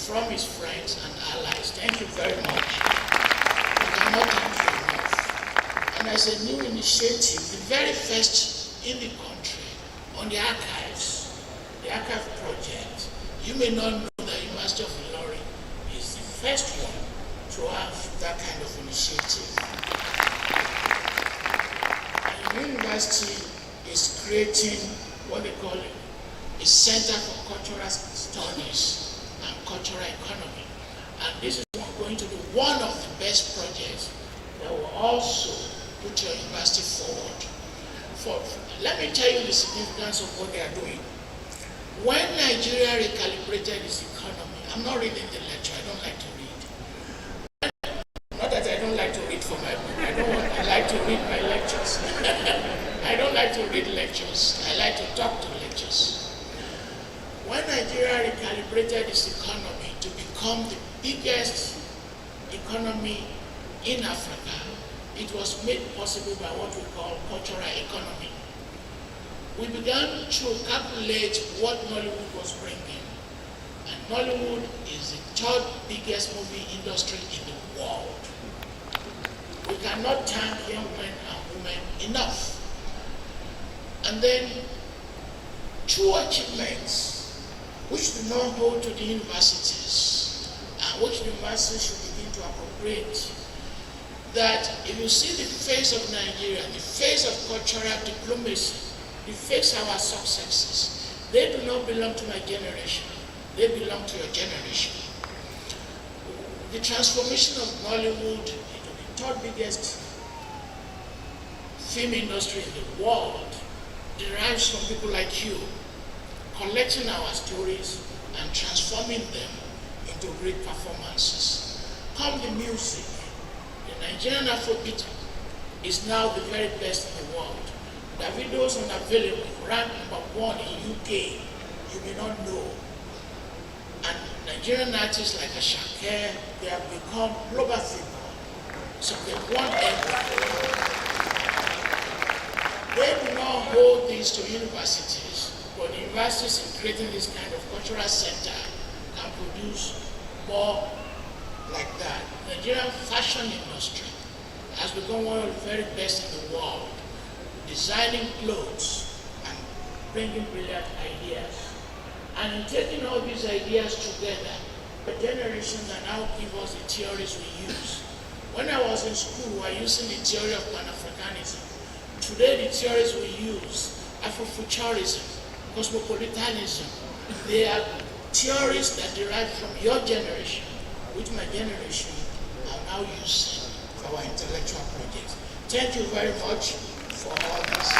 from his friends and allies. Thank you very much. We cannot thank you enough. And as a new initiative, the very first in the country on the archives, the archive project, you may not know that University of Ilorin is the first one to have that kind of initiative. And the university is creating what they call a Center for Cultural Studies and Cultural Economy. And this is going to be one of the best projects that will also put your university forward. Let me tell you the significance of what they are doing. When Nigeria recalibrated its economy, I'm not reading the lecture, I don't like to read. Not that I don't like to read for my book, I like to read my lectures. I don't like to read lectures, I like to talk to lectures. When Nigeria recalibrated its economy to become the biggest economy in Africa, it was made possible by what we call cultural economy. We began to calculate what Nollywood was bringing. And Nollywood is the third biggest movie industry in the world. We cannot thank young men and women enough. And then two achievements which do not hold to the universities and which the universities should begin to appropriate. That if you see the face of Nigeria, the face of cultural diplomacy, the face of our successes, they do not belong to my generation. They belong to your generation. The transformation of Nollywood into the third biggest film industry in the world derives from people like you, collecting our stories and transforming them into great performances. Come the music. The Nigerian Afrobeat is now the very best in the world. Davido's Unavailable, ranked #1 in UK, you may not know. And Nigerian artists like Ashake, they have become global figures. So they want everything. They do not hold these to universities, but the universities in creating this kind of cultural center can produce more like that. The Nigerian fashion industry has become one of the very best in the world, designing clothes and bringing brilliant ideas. And in taking all these ideas together, the generation that now give us the theories we use. When I was in school, we were using the theory of Pan-Africanism. Today, the theories we use, Afrofuturism, cosmopolitanism, they are theories that derive from your generation, which my generation are now using for our intellectual projects. Thank you very much for all this.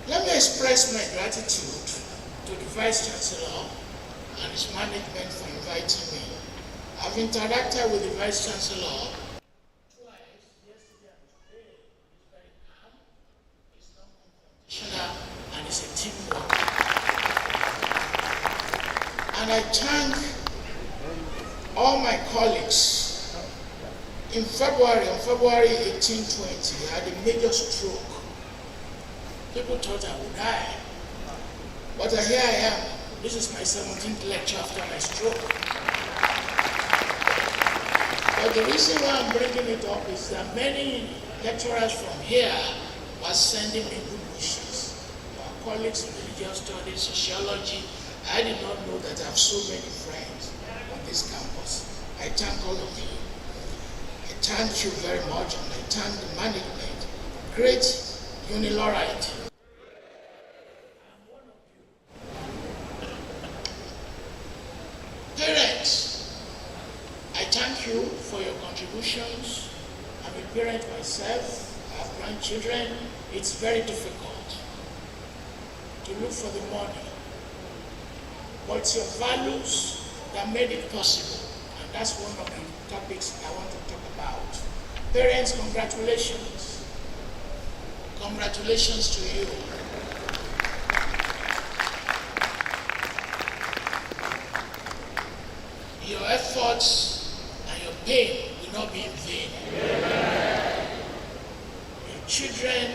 Let me express my gratitude to the Vice Chancellor and his management for inviting me. I've interacted with the Vice Chancellor twice, yesterday and today. He's very calm, he's non-confrontational, and he's a teamwork. And I thank all my colleagues. In February, on February 1820, I had a major stroke. People thought I would die. But here I am. This is my 17th lecture after my stroke. But the reason why I'm bringing it up is that many lecturers from here were sending me good wishes. Our colleagues in religious studies, sociology. I did not know that I have so many friends on this campus. I thank all of you. I thank you very much, and I thank the management. Great Unilorite. Parents, I thank you for your contributions. I'm a parent myself, I have grandchildren. It's very difficult to look for the money, but it's your values that made it possible, and that's one of the topics I want to talk about. Parents, congratulations. Congratulations to you. Your efforts and your pain will not be in vain. Amen. Your children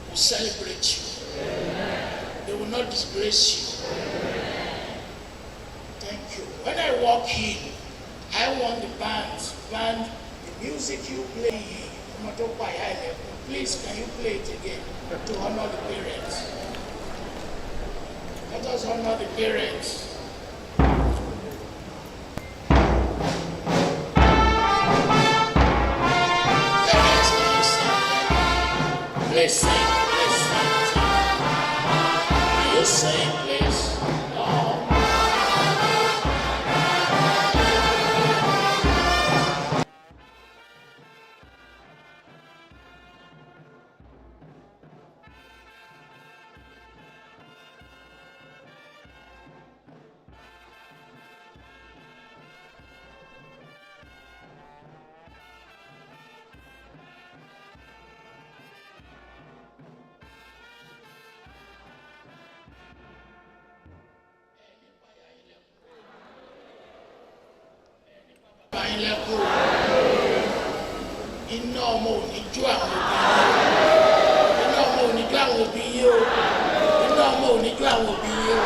will celebrate you. Amen. They will not not disgrace you. Thank you. When I walk in, I want the band, the music you play. Please, can you play it again to honor the parents? Let us honor the parents. Please sing, please sing. Can you sing, please? Oh. Iná ọmọ òní jó àwọn òbí yín o. Iná ọmọ òní jó àwọn òbí yín o.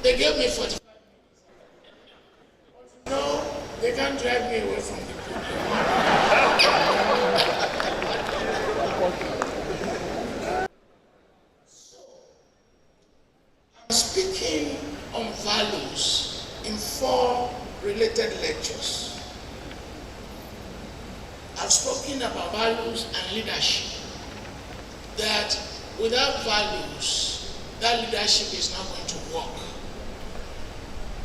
They gave me 45 minutes. No, they can't drive me away from the podium. So, I'm speaking on values in 4 related lectures. I've spoken about values and leadership. That without values, that leadership is not going to work.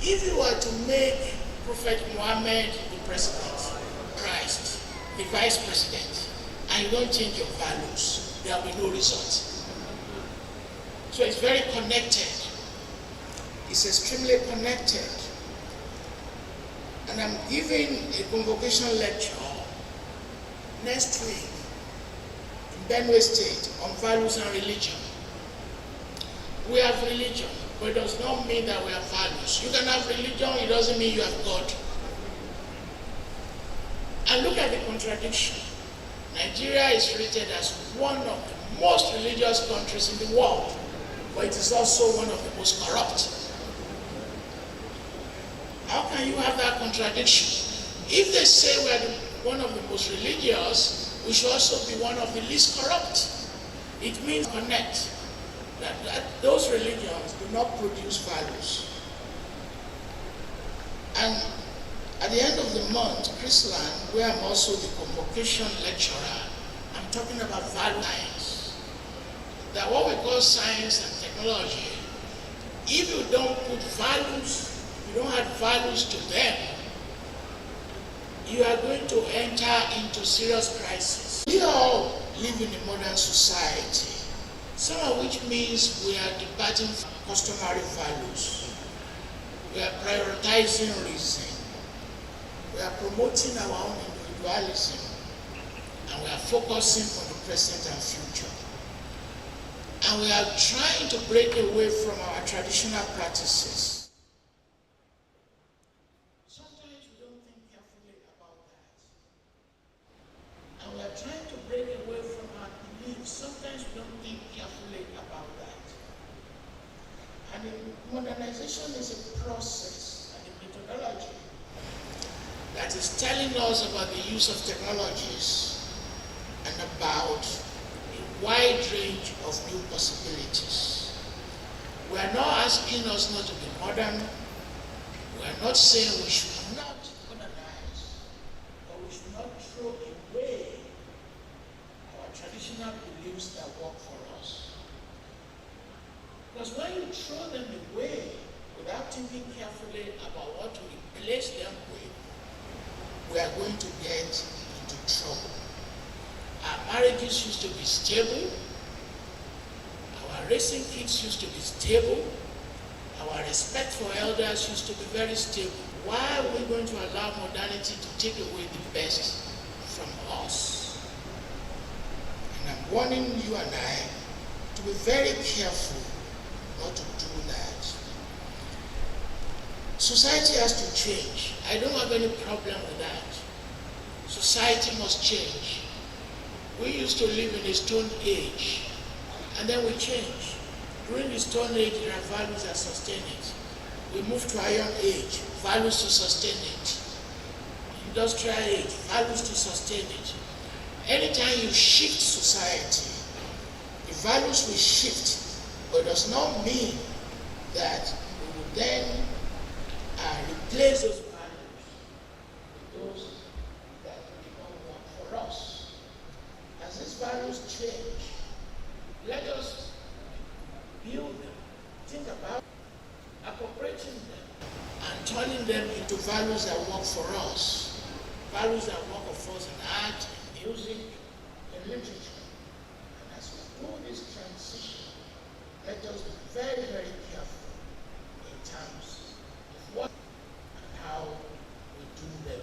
If you were to make Prophet Muhammad the president, Christ the vice president, and you don't change your values, there will be no result. So it's very connected. It's extremely connected. And I'm giving a convocation lecture next week in Benue State on values and religion. We have religion, but it does not mean that we have values. You can have religion, it doesn't mean you have God. And look at the contradiction. Nigeria is rated as one of the most religious countries in the world, but it is also one of the most corrupt. How can you have that contradiction? If they say we are one of the most religious, we should also be one of the least corrupt. It means connect. That those religions do not produce values. And at the end of the month, Chrisland, where I'm also the convocation lecturer, I'm talking about value science. That what we call science and technology, if you don't put values, you don't add values to them, you are going to enter into serious crisis. We all live in a modern society, some of which means we are departing from customary values. We are prioritizing reason. We are promoting our own individualism. And we are focusing on the present and future. And we are trying to break away from our traditional practices. We are trying to break away from our beliefs. Sometimes we don't think carefully about that. And modernization is a process and a methodology that is telling us about the use of technologies and about a wide range of new possibilities. We are not asking us not to be modern. We are not saying we should not modernize, but we should not throw away traditional beliefs that work for us. Because when you throw them away without thinking carefully about what to replace them with, we are going to get into trouble. Our marriages used to be stable. Our raising kids used to be stable. Our respect for elders used to be very stable. Why are we going to allow modernity to take away the best from us? And I'm warning you and I to be very careful not to do that. Society has to change. I don't have any problem with that. Society must change. We used to live in a stone age. And then we change. During the Stone Age, there are values that sustain it. We move to Iron Age, values to sustain it. Industrial Age, values to sustain it. Anytime you shift society, the values will shift, but it does not mean that we will then replace those values with those that become one for us. As these values change, let us build them, think about appropriating them, and turning them into values that work for us, values that work for us in art, in music, in literature. And as we do this transition, let us be very, very careful in terms of what and how we do them.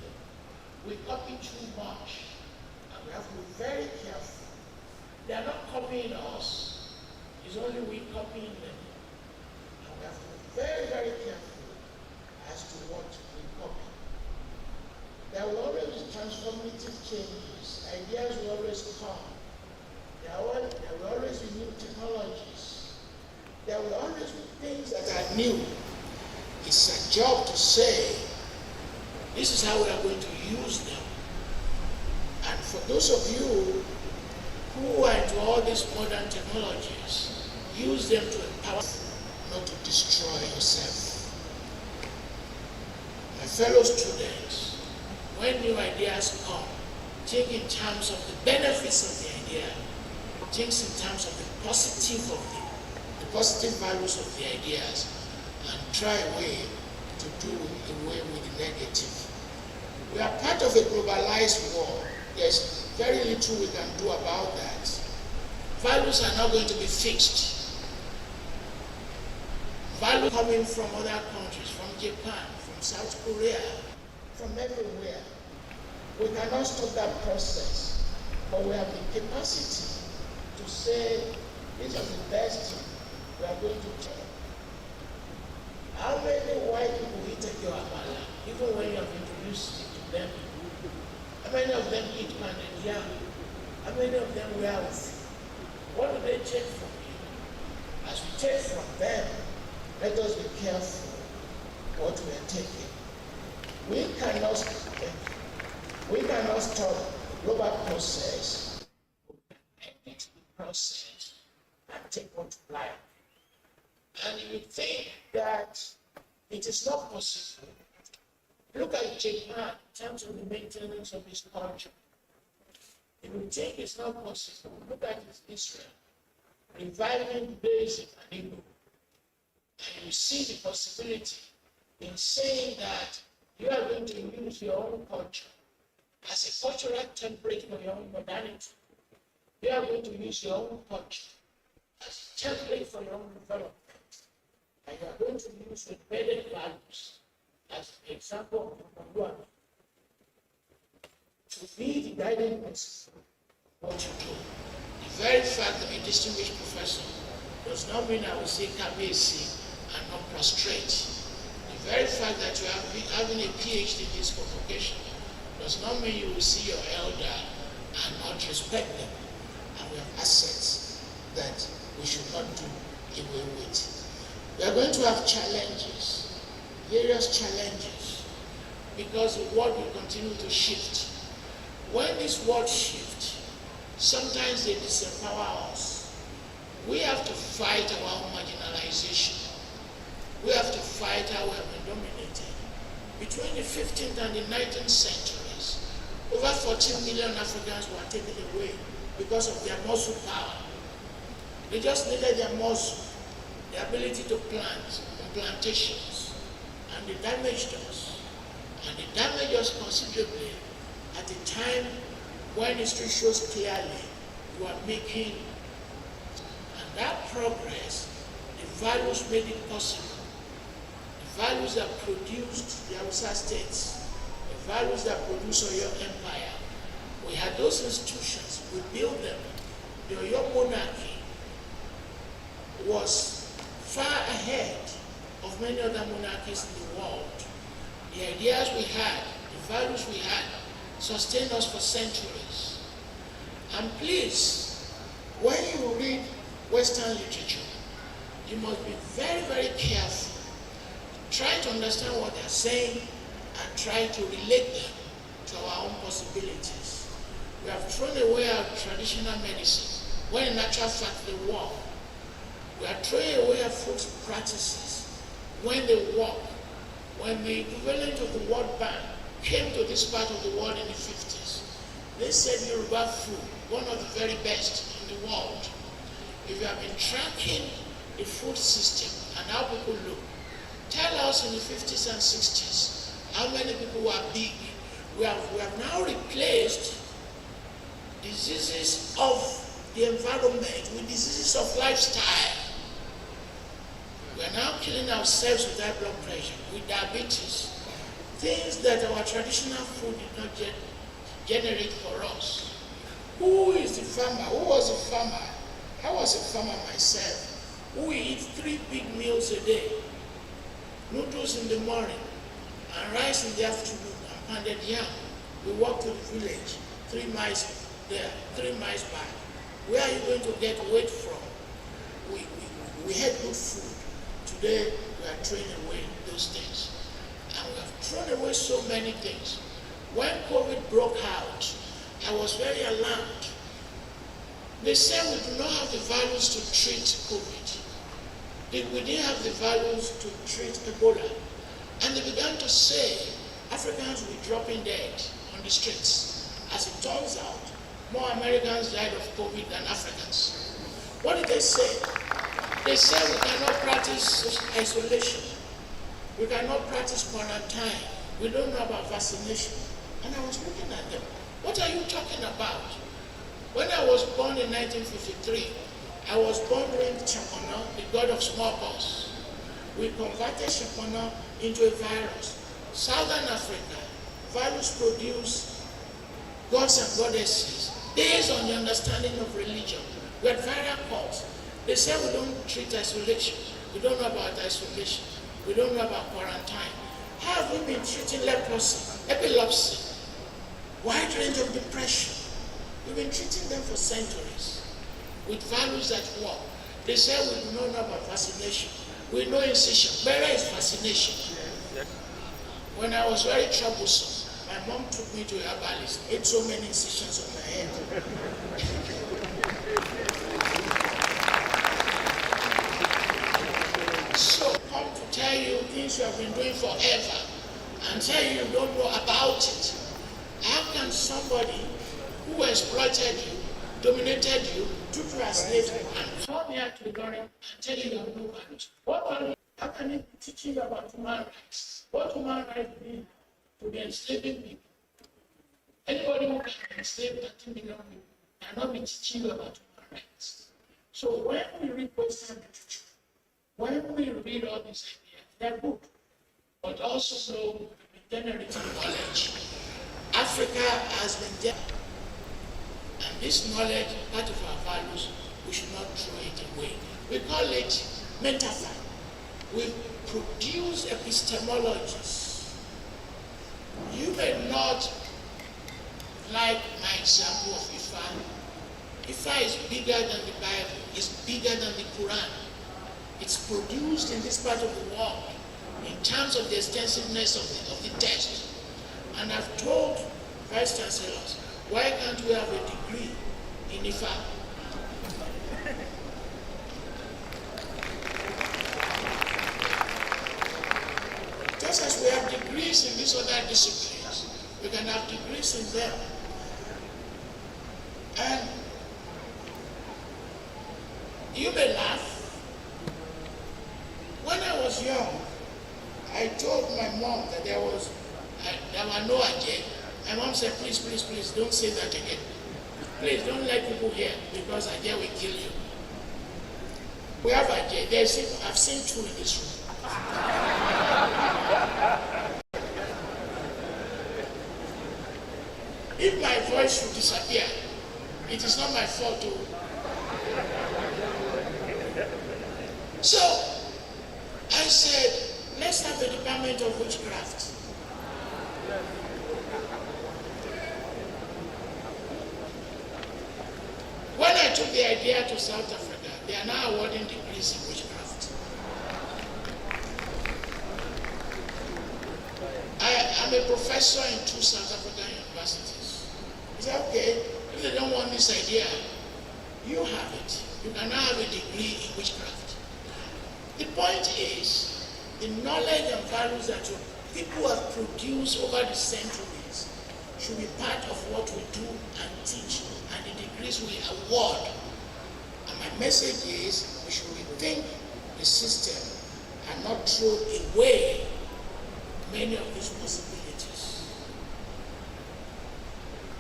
We copy too much, and we have to be very careful. They are not copying us, it's only we copying them. And we have to be very, very careful as to what we copy. There will always be transformative changes. Ideas will always come. There will always be new technologies. There will always be things that are new. It's a job to say, this is how we are going to use them. And for those of you who are into all these modern technologies, use them to empower, not to destroy yourself. My fellow students, when new ideas come, think in terms of the benefits of the idea, think in terms of the positive values of the ideas, and try a way to do away with the negative. We are part of a globalized world. There's very little we can do about that. Values are not going to be fixed. Value coming from other countries, from Japan, from South Korea, from everywhere. We cannot stop that process, but we have the capacity to say, these are the best thing we are going to try. How many white people eat your amala, even when you have introduced it to them? How many of them eat pounded yam? How many of them wear off? What do they take from you? As we take from them, let us be careful what we are taking. We cannot stop global process, edit the process, and take multiply. And you think that it is not possible. Look at Japan in terms of the maintenance of its culture. If you think it's not possible, look at Israel, reviving basic and Igbo. And you see the possibility in saying that you are going to use your own culture as a cultural template for your own modernity. You are going to use your own culture as a template for your own development. And you are going to use embedded values as an example of Convocation to be the guiding principle of what you do. The very fact that a distinguished professor does not mean I will say KBC and not prostrate. The very fact that you are having a PhD in this convocation does not mean you will see your elder and not respect them. And we have assets that we should not do away with. We are going to have challenges, various challenges, because the world will continue to shift. When this world shifts, sometimes they disempower us. We have to fight our own marginalization. We have to fight how we have been dominated. Between the 15th and the 19th centuries, over 14 million Africans were taken away because of their muscle power. They just needed their muscle, the ability to plant on plantations, and they damaged us. And they damaged us considerably at a time when history shows clearly you are making. And that progress, the values made it possible. The values that produced the Hausa states, the values that produced Oyo Empire. We had those institutions, we built them. The Oyo monarchy was far ahead of many other monarchies in the world. The ideas we had, the values we had, sustained us for centuries. And please, when you read Western literature, you must be very, very careful. Try to understand what they're saying and try to relate them to our own possibilities. We have thrown away our traditional medicine, when in actual fact they work. We are throwing away our food practices when they work. When the equivalent of the World Bank came to this part of the world in the 50s, they said Yoruba food, one of the very best in the world. If you have been tracking the food system and how people look, tell us in the 50s and 60s how many people were big. We have now replaced diseases of the environment with diseases of lifestyle. We are now killing ourselves with high blood pressure, with diabetes, things that our traditional food did not generate for us. Who is the farmer? Who was a farmer? I was a farmer myself. Who eat 3 big meals a day, noodles in the morning, and rice in the afternoon, and pounded yam. We walk to the village, 3 miles there, 3 miles back. Where are you going to get weight from? We had good food. Today, we are throwing away those things. And we have thrown away so many things. When COVID broke out, I was very alarmed. They said we do not have the values to treat COVID. We didn't have the values to treat Ebola. And they began to say Africans will be dropping dead on the streets. As it turns out, more Americans died of COVID than Africans. What did they say? They said we cannot practice isolation. We cannot practice quarantine. We don't know about vaccination. And I was looking at them. What are you talking about? When I was born in 1953, I was born during Chapono, the god of smallpox. We converted Chapono into a virus. Southern Africa, virus produce gods and goddesses based on the understanding of religion. We had viral cults. They say we don't treat isolation. We don't know about isolation. We don't know about quarantine. How have we been treating leprosy, epilepsy, wide range of depression? We've been treating them for centuries with values that work. They say we do not know about vaccination. We know incision. Better is vaccination. When I was very troublesome, my mom took me to a herbalist, ate so many incisions on my head. So, come to tell you things you have been doing forever and tell you you don't know about it. How can somebody who exploited you, dominated you, took you as slaves, and come here to Ilorin and tell you you have no values? How can he be teaching you about human rights? What human rights mean to be enslaving people? Anybody who can enslave 30 million people cannot be teaching you about human rights. So when we read Western literature, when we read all these ideas, they're good, but also know the generating knowledge. Africa has been there, and this knowledge, part of our values, we should not throw it away. We call it metaphor. We produce epistemologies. You may not like my example of Ifa. Ifa is bigger than the Bible. It's bigger than the Quran. It's produced in this part of the world in terms of the extensiveness of the text. And I've told Vice Chancellors, why can't we have a degree in Ifa? Just as we have degrees in these other disciplines, we can have degrees in them. And you may laugh. When I was young, I told my mom that there were no Ajay. My mom said, please, please, please, don't say that again. Please, don't let people hear, because Ajay will kill you. We have Ajay. I've seen 2 in this room. If my voice should disappear, it is not my fault too. So, I said, let's have a department of witchcraft. When I took the idea to South Africa, They are now awarding degrees in witchcraft. I'm a professor in 2 South African universities. He said, okay, if they don't want this idea, you have it. You can now have a degree in witchcraft. The point is, the knowledge and values that people have produced over the centuries should be part of what we do and teach, and the degrees we award. And my message is, we should rethink the system and not throw away many of these possibilities.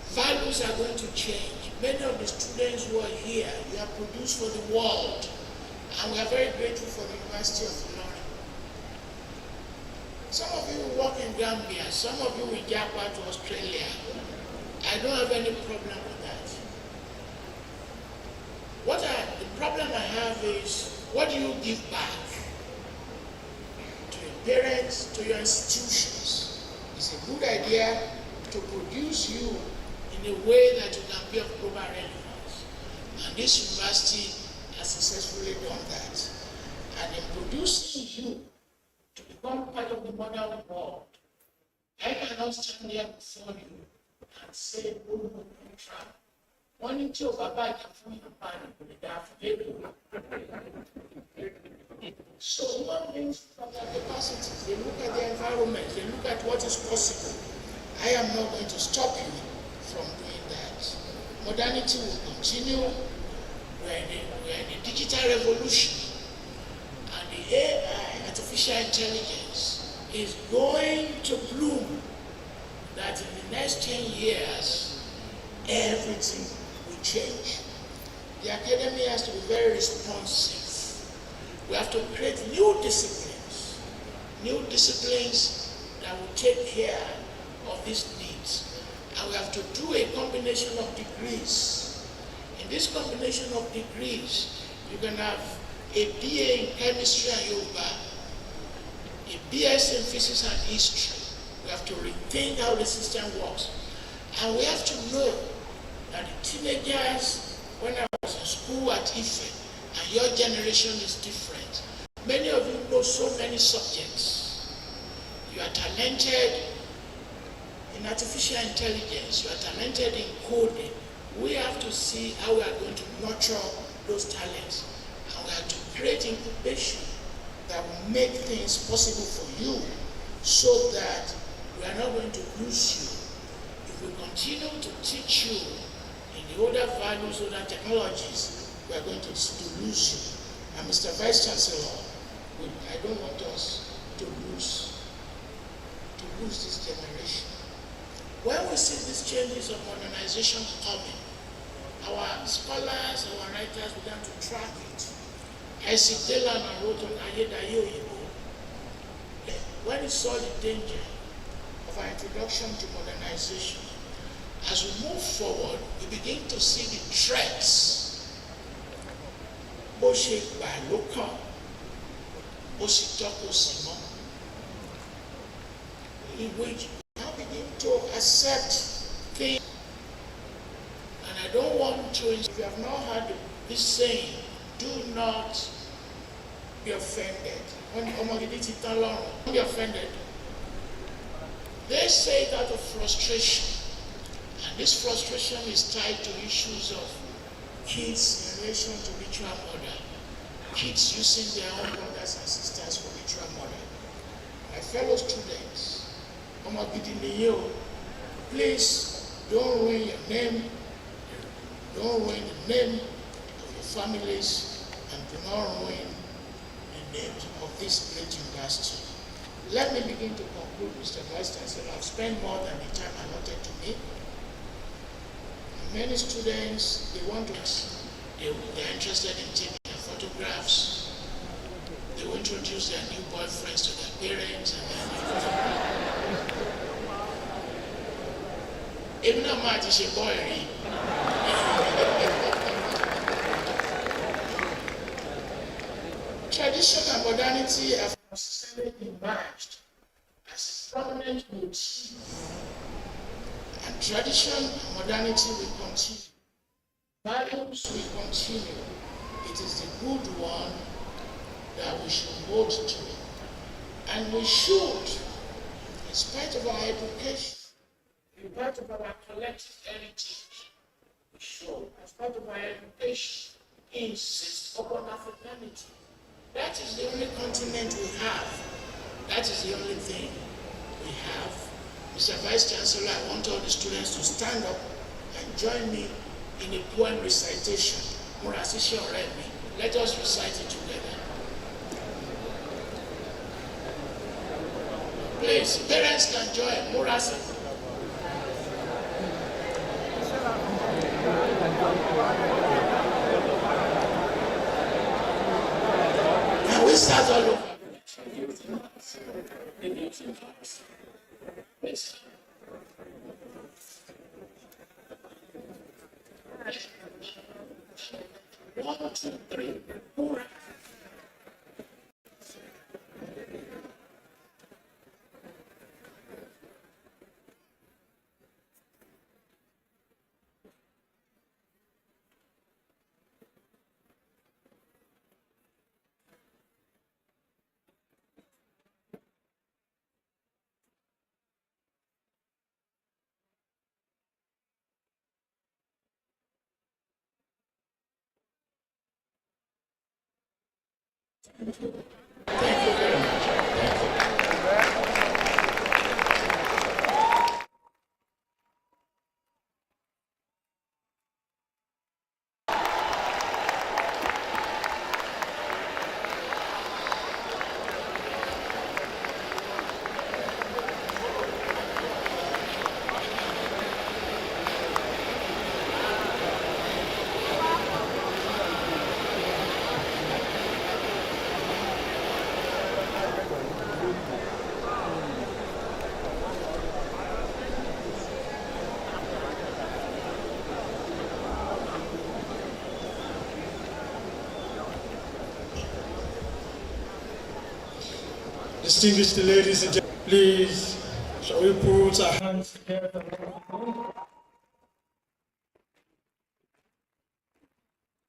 Values are going to change. Many of the students who are here, you are produced for the world, and we are very grateful for the University of Ilorin. Some of you will work in Gambia, some of you will japa to Australia. I don't have any problem with that. The problem I have is, what do you give back to your parents, to your institutions? It's a good idea to produce you in a way that you can be of global relevance. And this university has successfully done that. And in producing you to become part of the modern world, I cannot stand here before you and say, oh, Trump. One to Baba can find a pan with the So human beings from their capacities, they look at the environment, they look at what is possible. I am not going to stop you from doing that. Modernity will continue. We're in a digital revolution, and the AI, artificial intelligence, is going to bloom. That in the next 10 years, everything will change. The academy has to be very responsive. We have to create new disciplines that will take care of these needs. And we have to do a combination of degrees. In this combination of degrees, you can have a BA in chemistry and yoga, a BS in physics and history. We have to rethink how the system works. And we have to know that the teenagers, when I was in school at Ife, and your generation is different. Many of you know so many subjects. You are talented in artificial intelligence, you are talented in coding. We have to see how we are going to nurture those talents. And we have to create incubation that will make things possible for you so that we are not going to lose you. If we continue to teach you in the older values, older technologies, we are going to lose you. And Mr. Vice Chancellor, I don't want us to lose this generation. When we see these changes of modernization coming, our scholars, our writers began to track it. Isaac Delan wrote on Ayedaye Oyibo. When he saw the danger of our introduction to modernization, as we move forward, we begin to see the threats. Bó ṣe gbà ló kàn, bó sì tọ́kọ sí mọ́. In which we now begin to accept things. And I don't want to, if you have not heard this saying, do not be offended. Don't be offended. They say it out of frustration. And this frustration is tied to issues of kids in relation to ritual murder, kids using their own brothers and sisters for ritual murder. My fellow students, please don't ruin your name, don't ruin the name of your families, and do not ruin the names of this great university. Let me begin to conclude, Mr. Vice Chancellor. I've spent more than the time allotted to me. Many students, they're interested in taking their photographs. They will introduce their new boyfriends to their parents and even though Matt is a boy, tradition and modernity have consistently emerged as a prominent motif. And tradition and modernity will continue. Values will continue. It is the good one that we should hold to. And we should, in spite of our education, in spite of our collective heritage, we should, in spite of our education, insist upon Africanity. That is the only continent we have. That is the only thing we have. Mr. Vice Chancellor, I want all the students to stand up and join me in a poem recitation. Murasisi Oremi. Let us recite it together. Please, parents can join. Murasi. Can we start all over? Yes. 1, 2, 3, 4. Thank you very much. Distinguished ladies and gentlemen, please, shall we put our hands together?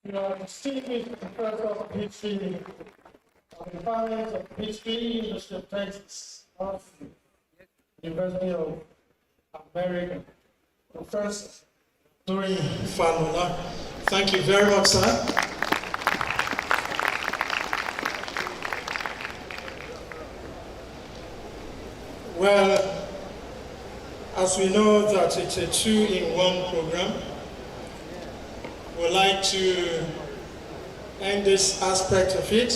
You are distinguished professor of history of the Department of History, University of Texas, Austin, University of America, Professor Ilorin Fanola. Thank you very much, sir. Well, as we know that it's a 2-in-1 program, we'd like to end this aspect of it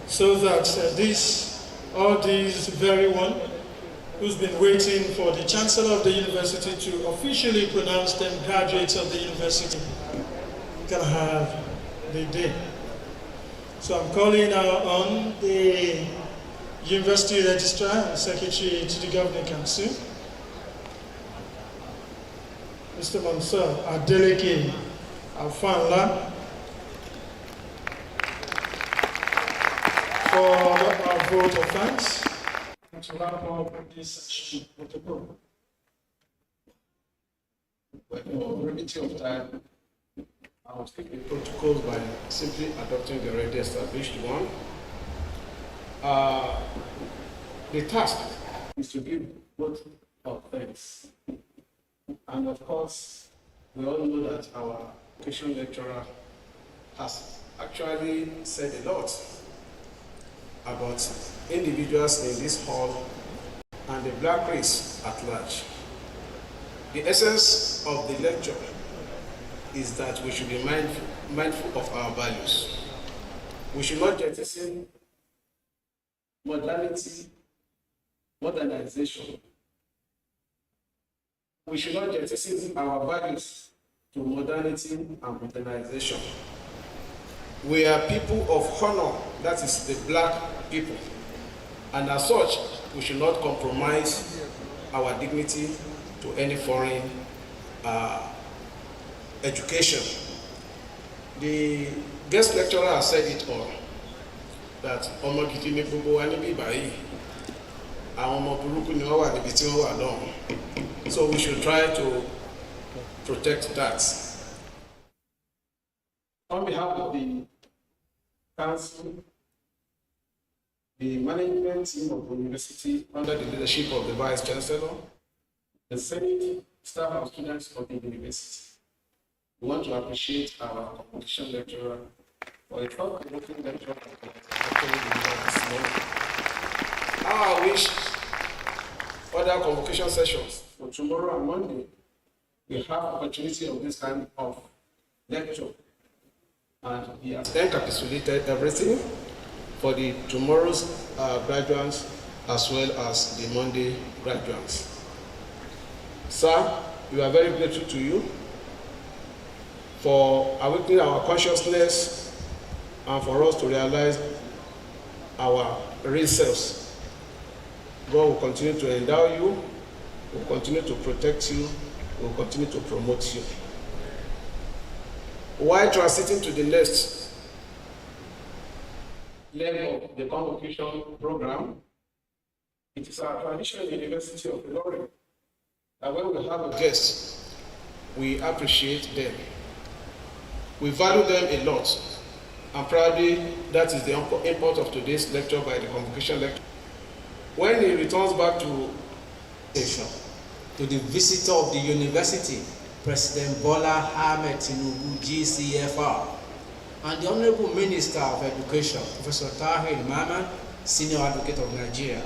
so that all these very one who's been waiting for the Chancellor of the University to officially pronounce them graduates of the university can have the day. So I'm calling now on the University Registrar and Secretary to the Governing Council, Mr. Mansour Adeleke Alfanla, for our vote of thanks and to wrap up this session of the program. For brevity of time, I will take the protocols by simply adopting the already established one. The task is to give vote of thanks. And of course, we all know that our education lecturer has actually said a lot about individuals in this hall and the black race at large. The essence of the lecture is that we should be mindful of our values. We should not jettison modernization. We should not jettison our values to modernity and modernization. We are people of honor, that is the black people. And as such, we should not compromise our dignity to any foreign education. The guest lecturer has said it all, that ọmọ gidi ni gbogbo wa níbí báyìí, àwọn ọmọ burúkú ni wọ́n wà níbi tí wọ́n wà lọ́hùn. So we should try to protect that. On behalf of the Council, the management team of the university, under the leadership of the Vice Chancellor, the Senate, staff and students of the university, we want to appreciate our Convocation lecturer for a thought-provoking lecture. How I wish other convocation sessions for tomorrow and Monday will have opportunity of this kind of lecture, and he has then capitulated everything for the tomorrow's graduates as well as the Monday graduates. Sir, we are very grateful to you for awakening our consciousness and for us to realize our real selves. God will continue to endow you, will continue to protect you, will continue to promote you. While transiting to the next level of the convocation program, it is our tradition in the University of Ilorin that when we have a guest, we appreciate them. We value them a lot, and probably that is the import of today's lecture by the convocation lecturer. When he returns back to the visitor of the university, President Bola Ahmed Tinubu, GCFR, and the Honorable Minister of Education, Professor Tahir Maman, Senior Advocate of Nigeria.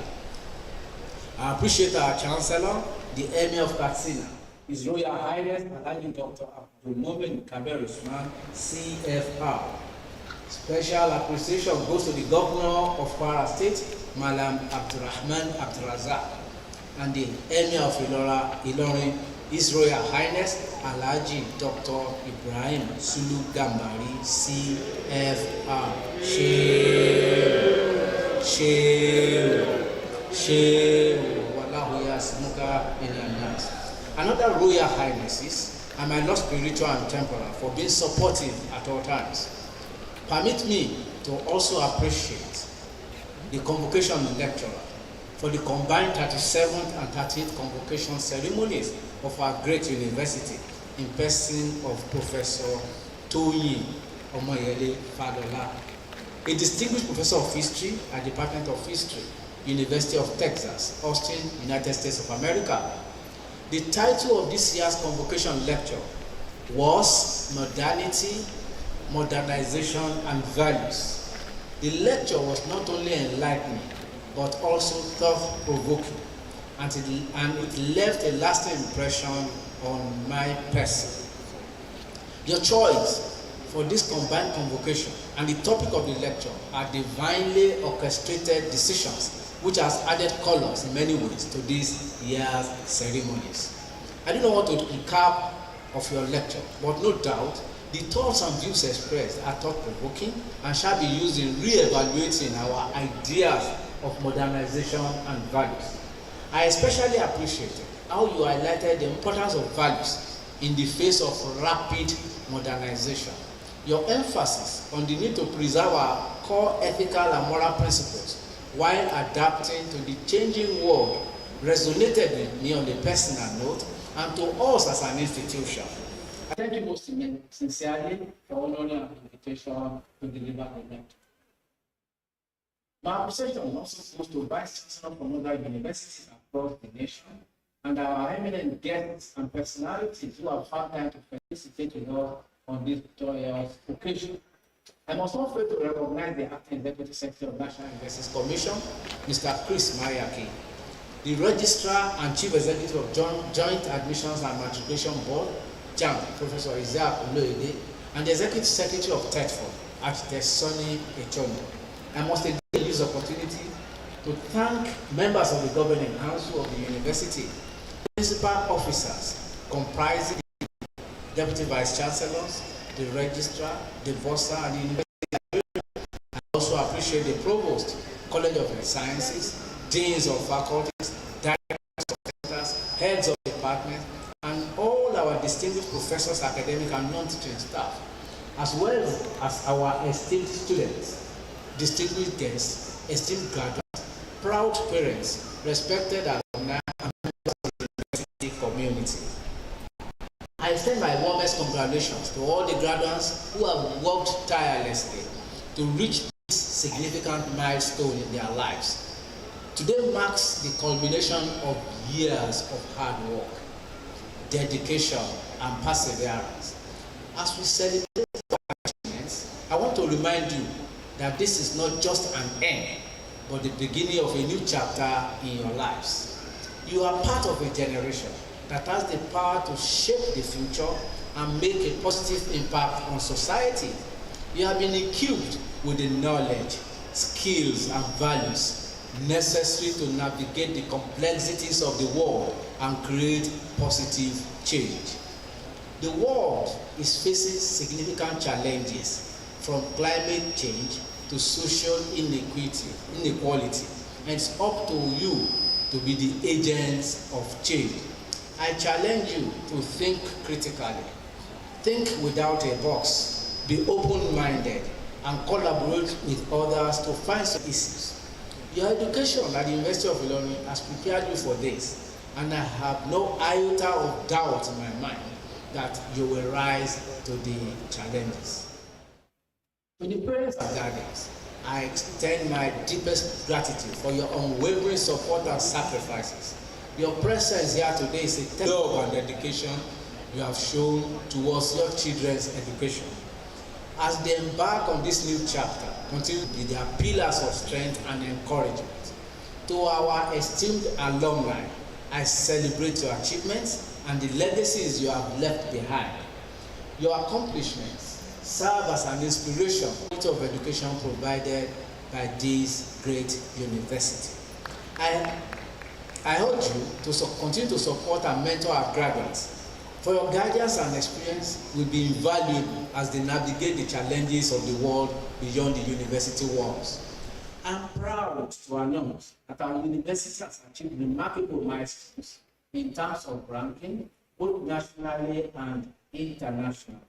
I appreciate our Chancellor, the Emir of Katsina, His Royal Highness Alhaji Dr. Abdul Momen Kabir Usman, CFR. Special appreciation goes to the Governor of Kwara State, Malam Abdurrahman Abdurazak, and the Emir of Ilorin, His Royal Highness Alhaji Dr. Ibrahim Sulu Gambari, CFR. Another Royal Highnesses and my Lord spiritual and temporal for being supportive at all times. Permit me to also appreciate the convocation lecturer for the combined 37th and 30th convocation ceremonies of our great university in person of Professor Toyin Omoyele Fadola, a distinguished professor of history at the Department of History, University of Texas, Austin, United States of America. The title of this year's convocation lecture was Modernity, Modernization and Values. The lecture was not only enlightening, but also thought-provoking, and it left a lasting impression on my person. Your choice for this combined convocation and the topic of the lecture are divinely orchestrated decisions, which has added colors in many ways to this year's ceremonies. I do not want to recap of your lecture, but no doubt the thoughts and views expressed are thought-provoking and shall be used in re-evaluating our ideas of modernization and values. I especially appreciated how you highlighted the importance of values in the face of rapid modernization. Your emphasis on the need to preserve our core ethical and moral principles while adapting to the changing world resonated with me on a personal note and to us as an institution. I thank you most sincerely for honoring our invitation to deliver the lecture. My appreciation also goes to Vice Chancellor from other universities across the nation and our eminent guests and personalities who have found time to participate with us on this joyous occasion. I must not fail to recognize the Acting Executive Secretary of National Universities Commission, Mr. Chris Mariaki, the Registrar and Chief Executive of Joint Admissions and Matriculation Board, JAM, Professor Isaac Oloide, and the Executive Secretary of TETFOR, Architect Sonny Echono. I must again use the opportunity to thank members of the Governing Council of the University, principal officers comprising the Deputy Vice Chancellors, the Registrar, the Bursar, and the University. I also appreciate the Provost, College of Health Sciences, Deans of Faculties, Directors of Centers, Heads of Departments, and all our distinguished professors, academic and non-teaching staff, as well as our esteemed students, distinguished guests, esteemed graduates, proud parents, respected alumni, and members of the university community. I extend my warmest congratulations to all the graduates who have worked tirelessly to reach this significant milestone in their lives. Today marks the culmination of years of hard work, dedication, and perseverance. As we celebrate our achievements, I want to remind you that this is not just an end, but the beginning of a new chapter in your lives. You are part of a generation that has the power to shape the future and make a positive impact on society. You have been equipped with the knowledge, skills, and values necessary to navigate the complexities of the world and create positive change. The world is facing significant challenges, from climate change to social inequality, and it's up to you to be the agents of change. I challenge you to think critically, think without a box, be open-minded, and collaborate with others to find solutions. Your education at the University of Ilorin has prepared you for this, and I have no iota of doubt in my mind that you will rise to the challenges. To the parents and guardians, I extend my deepest gratitude for your unwavering support and sacrifices. Your presence here today is a testament of and dedication you have shown towards your children's education. As they embark on this new chapter, continue to be their pillars of strength and encouragement. To our esteemed alumni, I celebrate your achievements and the legacies you have left behind. Your accomplishments serve as an inspiration of education provided by this great university. I urge you to continue to support and mentor our graduates, for your guidance and experience will be invaluable as they navigate the challenges of the world beyond the university walls. I'm proud to announce that our university has achieved remarkable milestones in terms of ranking, both nationally and internationally.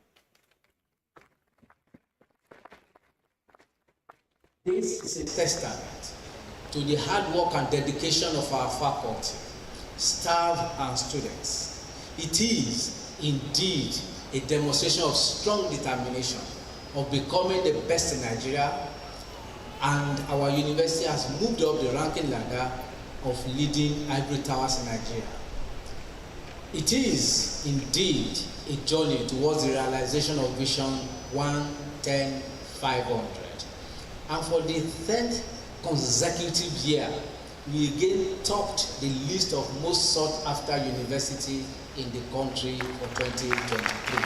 This is a testament to the hard work and dedication of our faculty, staff, and students. It is indeed a demonstration of strong determination of becoming the best in Nigeria, and our university has moved up the ranking ladder of leading ivory towers in Nigeria. It is indeed a journey towards the realization of Vision 1-10-500. And for the 10th consecutive year, we again topped the list of most sought after university in the country for 2023.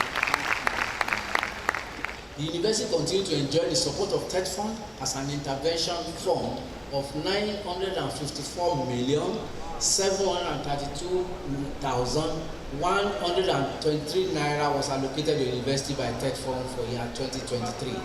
The university continues to enjoy the support of TED Fund as an intervention fund of 954,732,123 naira was allocated to the university by TED Fund for year 2023.